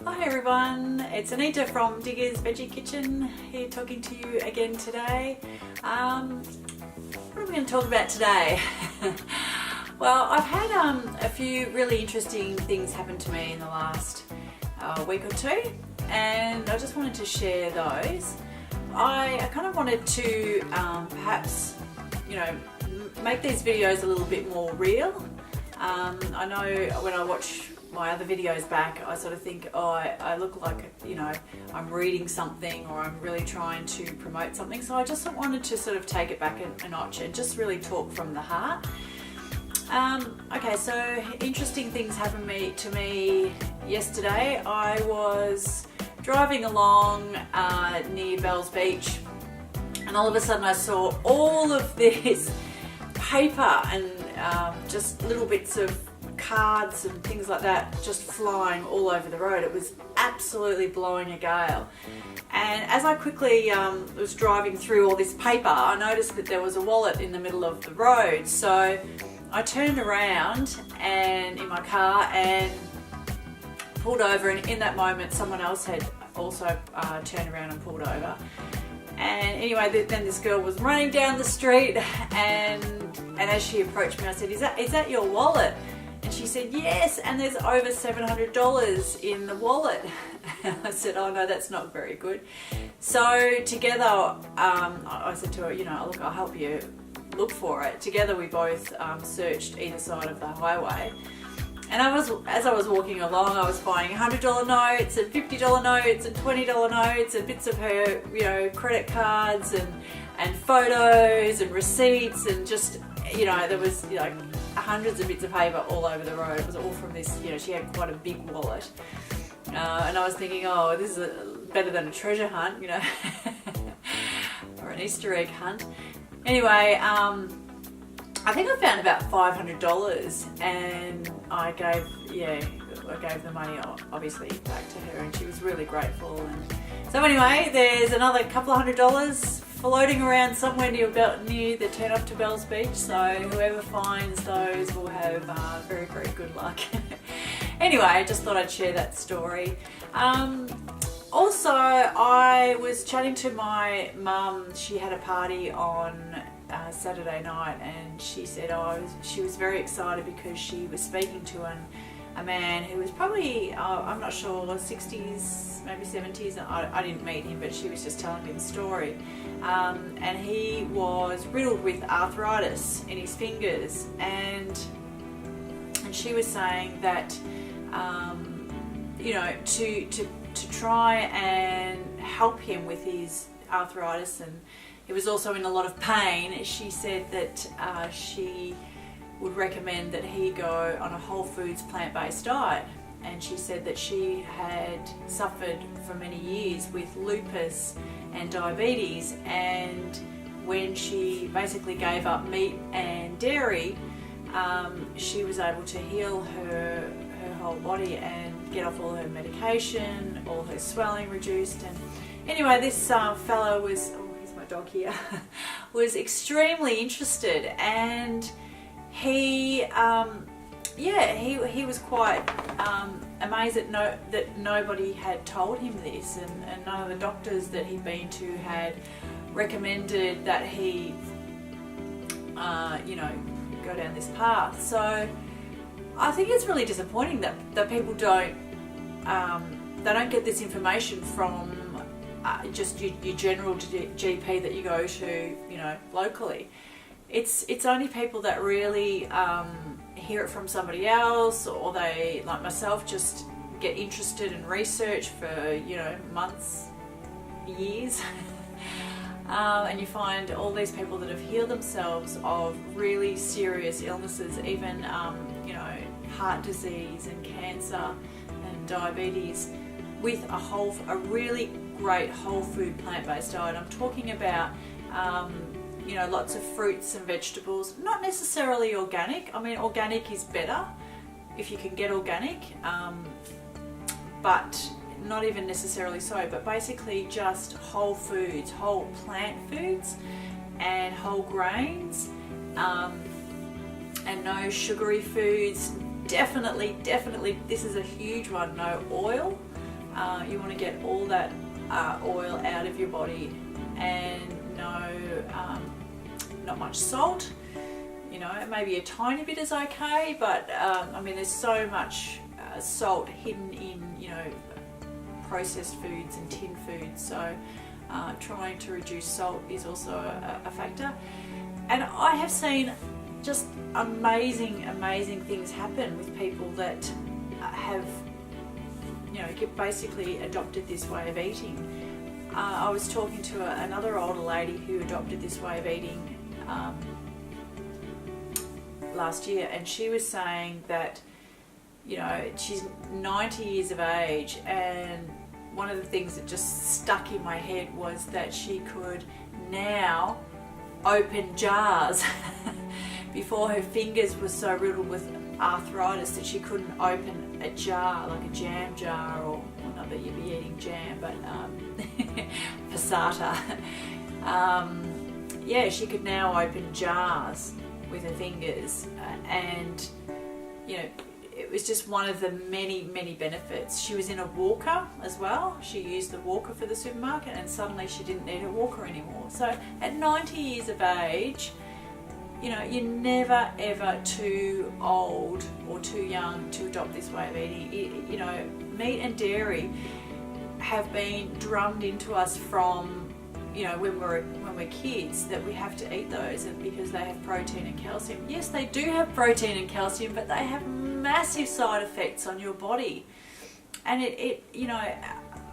Hi everyone, it's Anita from Diggers Veggie Kitchen here talking to you again today. What are we going to talk about today? Well, I've had a few really interesting things happen to me in the last week or two, and I just wanted to share those. I kind of wanted to perhaps, make these videos a little bit more real. I know when I watch my other videos back, I sort of think, oh, I look like, I'm reading something or I'm really trying to promote something. So I just wanted to sort of take it back a notch and just really talk from the heart. Okay, so interesting things happened to me yesterday. I was driving along near Bells Beach, and all of a sudden I saw all of this paper and just little bits of cards and things like that just flying all over the road. It was absolutely blowing a gale, and as I quickly was driving through all this paper, I noticed that there was a wallet in the middle of the road. So I turned around and in my car and pulled over, and in that moment someone else had also turned around and pulled over. And anyway, then this girl was running down the street, and as she approached me, I said, is that your wallet? And she said, yes, and there's over $700 in the wallet. I said, oh no, that's not very good. So together, I said to her, look, I'll help you look for it. Together we both searched either side of the highway. And as I was walking along, I was finding $100 notes and $50 notes and $20 notes and bits of her, credit cards and photos and receipts, and just, there was hundreds of bits of paper all over the road. It was all from this, she had quite a big wallet. And I was thinking, oh, this is better than a treasure hunt, or an Easter egg hunt. Anyway, I think I found about $500, and I gave the money obviously back to her, and she was really grateful. And so anyway, there's another couple of $100 floating around somewhere near the turn up to Bells Beach. So whoever finds those will have very, very good luck. Anyway, I just thought I'd share that story. Also, I was chatting to my mum. She had a party on Saturday night, and she said she was very excited because she was speaking to a man who was probably, I'm not sure, 60s, maybe 70s. I didn't meet him, but she was just telling me the story. And he was riddled with arthritis in his fingers, and she was saying that to try and help him with his arthritis, and he was also in a lot of pain. She said that she would recommend that he go on a whole foods plant-based diet. And she said that she had suffered for many years with lupus and diabetes, and when she basically gave up meat and dairy, she was able to heal her whole body and get off all her medication, all her swelling reduced. And anyway, this fellow was, here's my dog here, was extremely interested, and he was quite amazed that nobody had told him this, and none of the doctors that he'd been to had recommended that he go down this path. So I think it's really disappointing that people don't get this information from just your general GP that you go to, locally. It's only people that really hear it from somebody else, or they, like myself, just get interested in research for months, years. And you find all these people that have healed themselves of really serious illnesses, even heart disease and cancer and diabetes, with a really great whole food plant-based diet. I'm talking about lots of fruits and vegetables, not necessarily organic. I mean, organic is better if you can get organic, but not even necessarily so, but basically just whole foods, whole plant foods and whole grains, and no sugary foods. Definitely, this is a huge one, no oil. You want to get all that oil out of your body, and not much salt. Maybe a tiny bit is okay, but I mean, there's so much salt hidden in processed foods and tin foods, so trying to reduce salt is also a factor. And I have seen just amazing things happen with people that have basically adopted this way of eating. I was talking to another older lady who adopted this way of eating last year, and she was saying that she's 90 years of age, and one of the things that just stuck in my head was that she could now open jars. Before, her fingers were so riddled with arthritis that she couldn't open a jar, like a jam jar, or not that you'd be eating jam, but passata. She could now open jars with her fingers, and it was just one of the many benefits. She was in a walker as well. She used the walker for the supermarket, and suddenly she didn't need a walker anymore. So at 90 years of age, you're never ever too old or too young to adopt this way of eating. Meat and dairy have been drummed into us from when we're kids, that we have to eat those, and because they have protein and calcium. Yes, they do have protein and calcium, but they have massive side effects on your body. And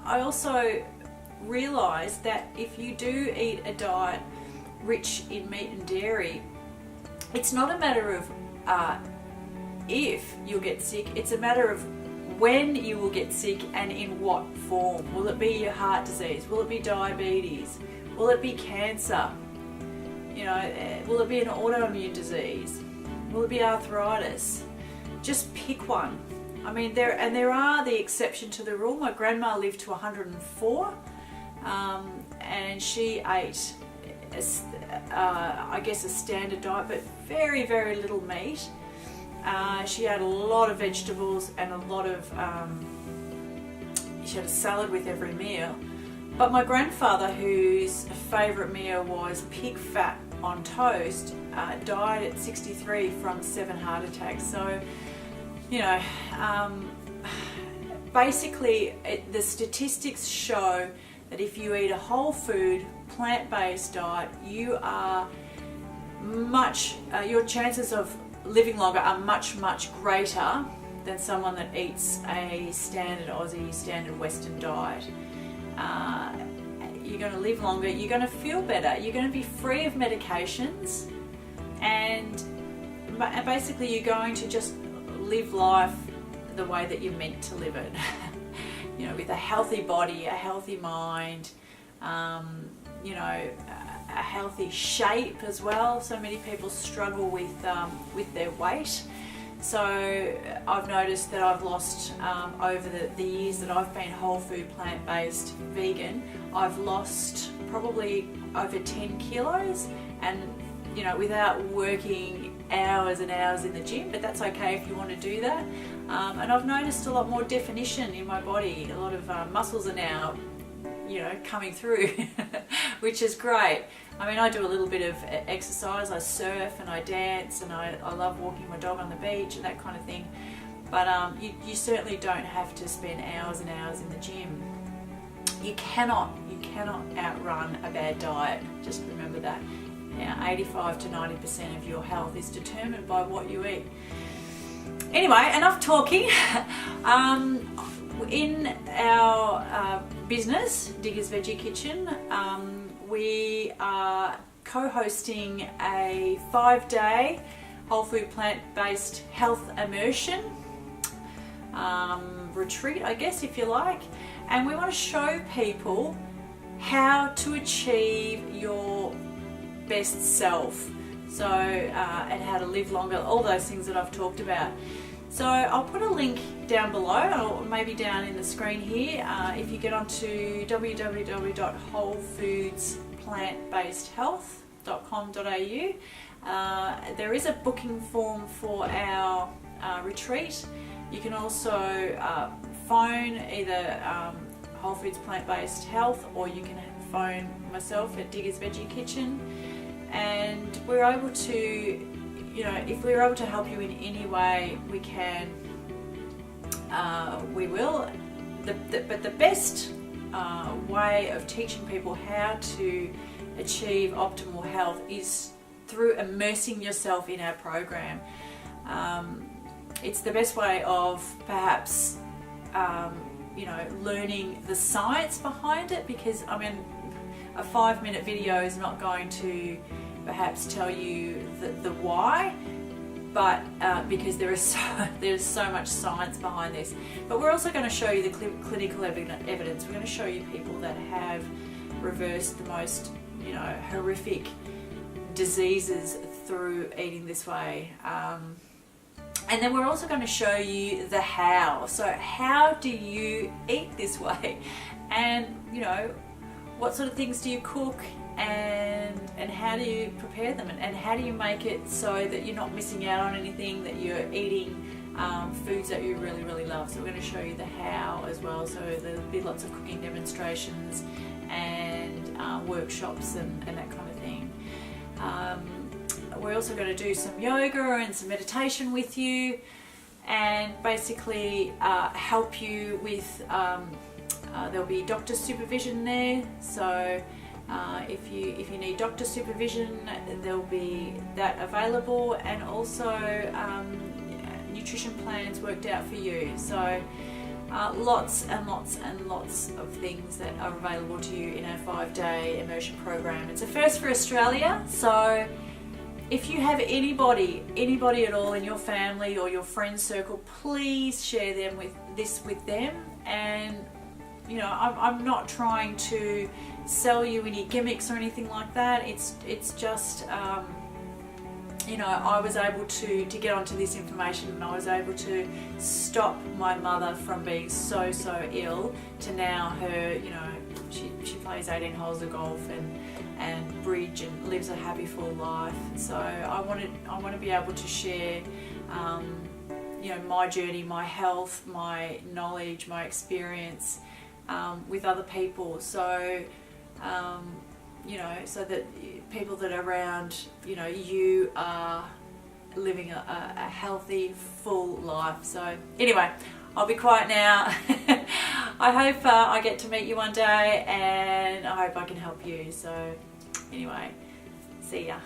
I also realised that if you do eat a diet rich in meat and dairy, it's not a matter of if you'll get sick, it's a matter of when you will get sick and in what form. Will it be your heart disease? Will it be diabetes? Will it be cancer? Will it be an autoimmune disease? Will it be arthritis? Just pick one. I mean, there are the exception to the rule. My grandma lived to 104, and she ate a standard diet, but very little meat. She had a lot of vegetables and a lot of she had a salad with every meal. But my grandfather, whose favourite meal was pig fat on toast, died at 63 from 7 heart attacks. So basically the statistics show that if you eat a whole food, plant-based diet, you are your chances of living longer are much greater than someone that eats a standard Aussie, standard Western diet. You're going to live longer, you're going to feel better, you're going to be free of medications, and basically you're going to just live life the way that you're meant to live it. With a healthy body, a healthy mind, a healthy shape as well. So many people struggle with their weight. So I've noticed that I've lost over the years that I've been whole food, plant-based, vegan, I've lost probably over 10 kilos, and without working hours and hours in the gym, but that's okay if you want to do that. And I've noticed a lot more definition in my body. A lot of muscles are now coming through, which is great. I mean, I do a little bit of exercise, I surf and I dance, and I love walking my dog on the beach and that kind of thing. But you certainly don't have to spend hours and hours in the gym. You cannot outrun a bad diet. Just remember that. Now, 85 to 90% of your health is determined by what you eat. Anyway, enough talking. In our business, Diggers Veggie Kitchen, we are co-hosting a 5-day whole food plant-based health immersion retreat, I guess, if you like. And we want to show people how to achieve your best self. So, and how to live longer, all those things that I've talked about. So I'll put a link down below, or maybe down in the screen here. If you get onto www.wholefoodsplant-based-health.com.au, there is a booking form for our retreat. You can also phone either Whole Foods Plant-Based Health, or you can phone myself at Diggers Veggie Kitchen, and we're able to, you know, if we're able to help you in any way we can, we will. But the best way of teaching people how to achieve optimal health is through immersing yourself in our program. It's the best way of perhaps you know, learning the science behind it, because I mean, a 5-minute video is not going to perhaps tell you the why, but because there's so much science behind this. But we're also going to show you the clinical evidence. We're going to show you people that have reversed the most, you know, horrific diseases through eating this way. And then we're also going to show you the how. So how do you eat this way? And, you know, what sort of things do you cook, and how do you prepare them, and how do you make it so that you're not missing out on anything, that you're eating foods that you really, really love. So we're going to show you the how as well. So there'll be lots of cooking demonstrations and workshops and that kind of thing. We're also going to do some yoga and some meditation with you, and basically help you with, there'll be doctor supervision there. So if you need doctor supervision, there'll be that available, and also nutrition plans worked out for you. So lots and lots and lots of things that are available to you in our 5-day immersion program. It's a first for Australia, so if you have anybody at all in your family or your friend circle, please share them with them. And you know, I'm not trying to sell you any gimmicks or anything like that. It's just you know, I was able to get onto this information, and I was able to stop my mother from being so ill, to now her, you know, she plays 18 holes of golf and bridge and lives a happy full life. So I want to be able to share you know, my journey, my health, my knowledge, my experience with other people. So you know, so that people that are around, you know, you are living a healthy, full life. So anyway, I'll be quiet now. I hope I get to meet you one day, and I hope I can help you. So anyway, see ya.